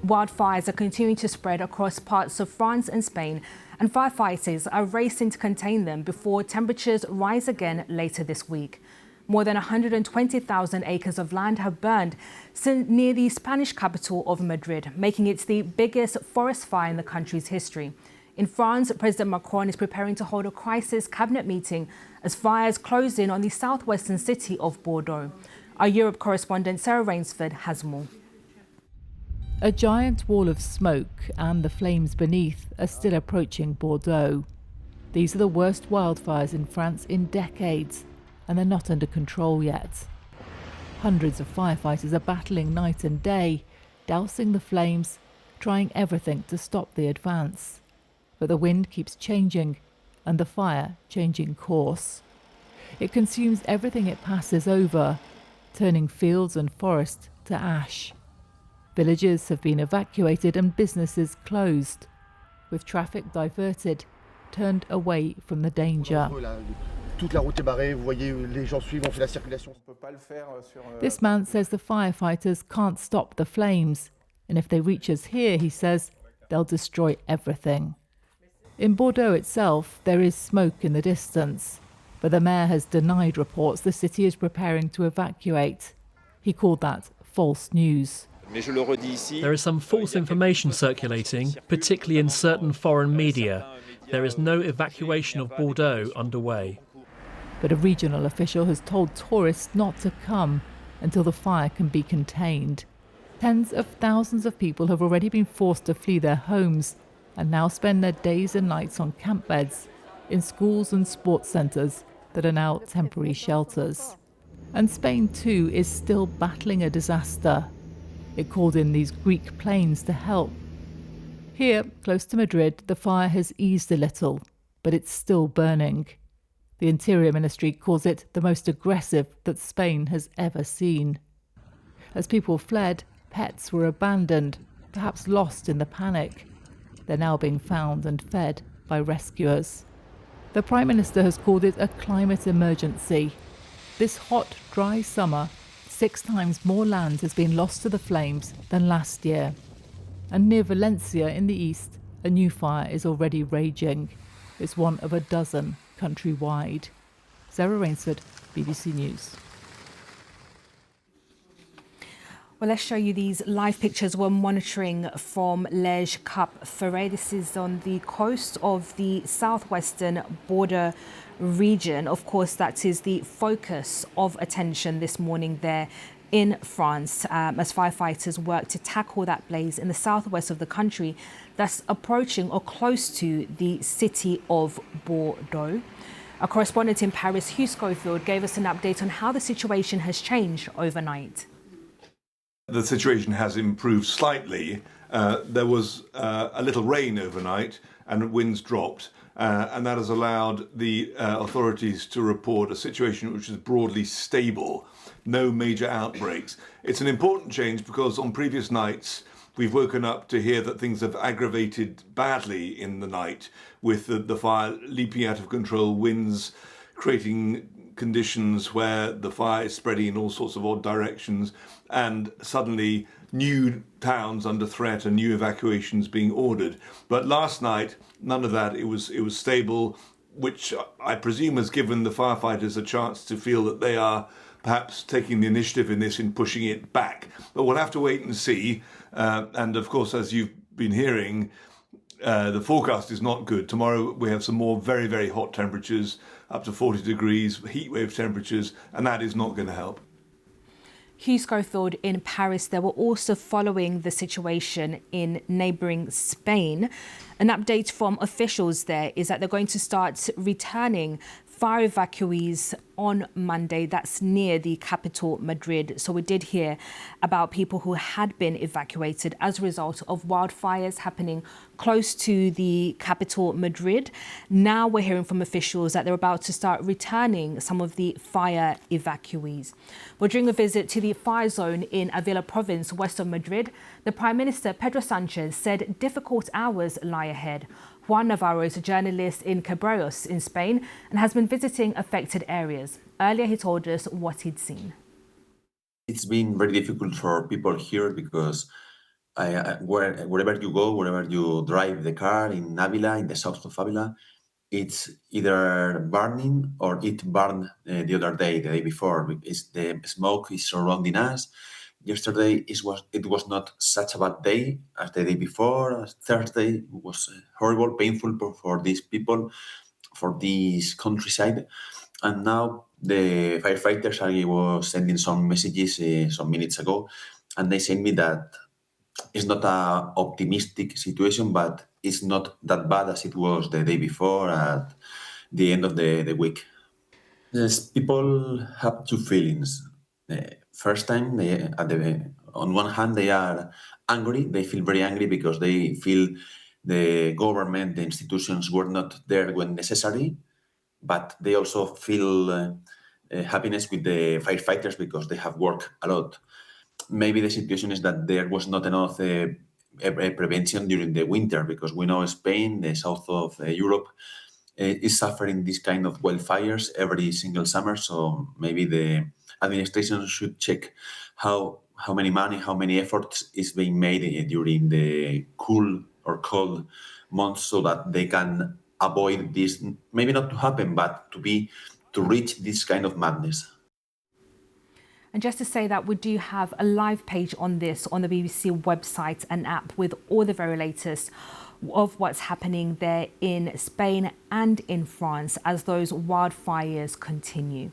Wildfires are continuing to spread across parts of France and Spain, and firefighters are racing to contain them before temperatures rise again later this week. More than 120,000 acres of land have burned near the Spanish capital of Madrid, making it the biggest forest fire in the country's history. In France, President Macron is preparing to hold a crisis cabinet meeting as fires close in on the southwestern city of Bordeaux. Our Europe correspondent Sarah Rainsford has more. A giant wall of smoke and the flames beneath are still approaching Bordeaux. These are the worst wildfires in France in decades, and they're not under control yet. Hundreds of firefighters are battling night and day, dousing the flames, trying everything to stop the advance. But the wind keeps changing and the fire changing course. It consumes everything it passes over, turning fields and forest to ash. Villages have been evacuated and businesses closed, with traffic diverted, turned away from the danger. This man says the firefighters can't stop the flames, and if they reach us here, he says, they'll destroy everything. In Bordeaux itself, there is smoke in the distance, but the mayor has denied reports the city is preparing to evacuate. He called that false news. There is some false information circulating, particularly in certain foreign media. There is no evacuation of Bordeaux underway. But a regional official has told tourists not to come until the fire can be contained. Tens of thousands of people have already been forced to flee their homes and now spend their days and nights on camp beds in schools and sports centres that are now temporary shelters. And Spain too is still battling a disaster. It called in these Greek planes to help. Here, close to Madrid, the fire has eased a little, but it's still burning. The Interior Ministry calls it the most aggressive that Spain has ever seen. As people fled, pets were abandoned, perhaps lost in the panic. They're now being found and fed by rescuers. The Prime Minister has called it a climate emergency. This hot, dry summer, 6 times more land has been lost to the flames than last year. And near Valencia in the east, a new fire is already raging. It's one of a dozen countrywide. Sarah Rainsford, BBC News. Well, let's show you these live pictures we're monitoring from Les Cap Ferret. This is on the coast of the southwestern border region. Of course, that is the focus of attention this morning there in France as firefighters work to tackle that blaze in the southwest of the country that's approaching or close to the city of Bordeaux. Our correspondent in Paris, Hugh Schofield, gave us an update on how the situation has changed overnight. The situation has improved slightly. There was a little rain overnight and winds dropped, and that has allowed the authorities to report a situation which is broadly stable. No major outbreaks. It's an important change because on previous nights we've woken up to hear that things have aggravated badly in the night, with the fire leaping out of control, winds creating conditions where the fire is spreading in all sorts of odd directions, and suddenly new towns under threat and new evacuations being ordered. But last night, none of that. It was stable, which I presume has given the firefighters a chance to feel that they are perhaps taking the initiative in this, in pushing it back. But we'll have to wait and see. And of course, as you've been hearing, the forecast is not good. Tomorrow we have some more very, very hot temperatures, up to 40 degrees, heat wave temperatures, and that is not going to help. Hugh Schofield in Paris. They were also following the situation in neighbouring Spain. An update from officials there is that they're going to start returning fire evacuees on Monday. That's near the capital, Madrid. So we did hear about people who had been evacuated as a result of wildfires happening close to the capital, Madrid. Now we're hearing from officials that they're about to start returning some of the fire evacuees. Well, during a visit to the fire zone in Avila province, west of Madrid, the Prime Minister, Pedro Sanchez, said difficult hours lie ahead. Juan Navarro is a journalist in Bordeaux in Spain and has been visiting affected areas. Earlier, he told us what he'd seen. It's been very difficult for people here because Wherever you go, wherever you drive the car in Avila, in the south of Avila, it's either burning or it burned the other day, the day before. The smoke is surrounding us. Yesterday it was not such a bad day as the day before. Thursday was horrible, painful for these people, for this countryside. And now the firefighters, I was sending some messages some minutes ago, and they sent me that it's not a optimistic situation, but it's not that bad as it was the day before at the end of the week. Yes, people have two feelings. First time, on one hand, they are angry. They feel very angry because they feel the government, the institutions were not there when necessary, but they also feel happiness with the firefighters because they have worked a lot. Maybe the situation is that there was not enough prevention during the winter, because we know Spain, the south of Europe, is suffering this kind of wildfires every single summer. So maybe the administration should check how many money, how many efforts is being made during the cool or cold months, so that they can avoid this, maybe not to happen, but to reach this kind of madness. And just to say that we do have a live page on this on the BBC website and app with all the very latest of what's happening there in Spain and in France as those wildfires continue.